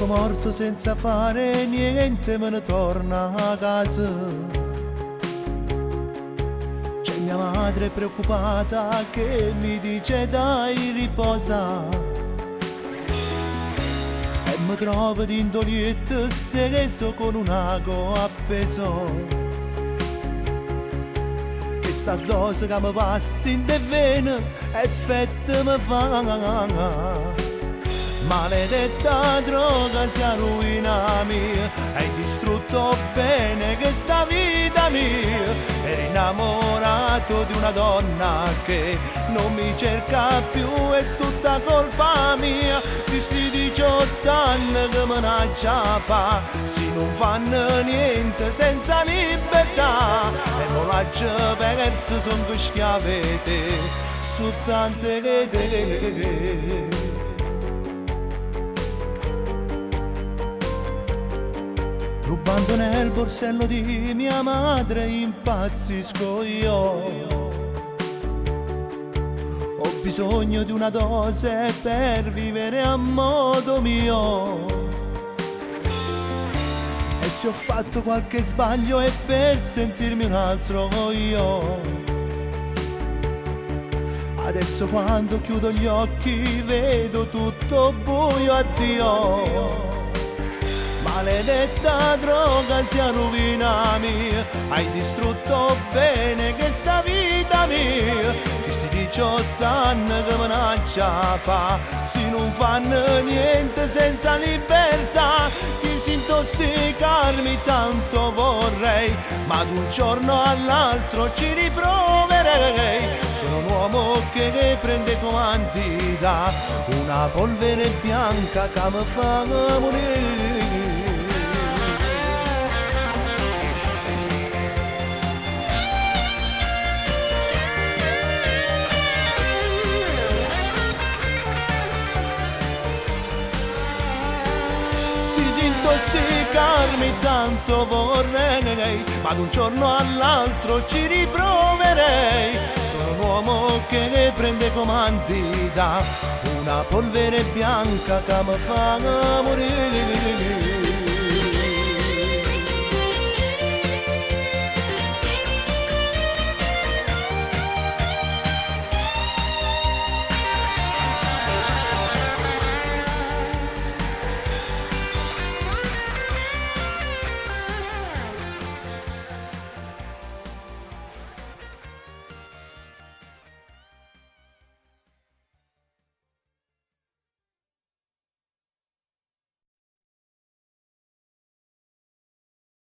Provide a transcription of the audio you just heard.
Ecco morto senza fare niente, me ne torna a casa. C'è mia madre preoccupata che mi dice dai riposa. E mi trovo d'indolietto steso con un ago appeso. Che sta dose che mi passa in te vene, effetto mi fa. Maledetta droga sia ruina mia, hai distrutto bene questa vita mia. Ero innamorato di una donna che non mi cerca più, è tutta colpa mia. Di sti 18 anni che menaccia fa, si non fanno niente senza libertà. E non l'ho perso, son due schiavete, su tante rete. Rubando nel borsello di mia madre impazzisco io. Ho bisogno di una dose per vivere a modo mio. E se ho fatto qualche sbaglio è per sentirmi un altro io. Adesso quando chiudo gli occhi vedo tutto buio, addio. Maledetta droga sia rovina mia, hai distrutto bene questa vita mia. Questi 18 anni che menaccia fa, si non fanno niente senza libertà. Chi si intossicarmi tanto vorrei, ma d'un giorno all'altro ci riproverei. Sono un uomo che prende comandi da una polvere bianca che mi fa morire. Intossicarmi tanto vorrei, ma d'un giorno all'altro ci riproverei. Sono un uomo che prende comandi da una polvere bianca che mi fa morire.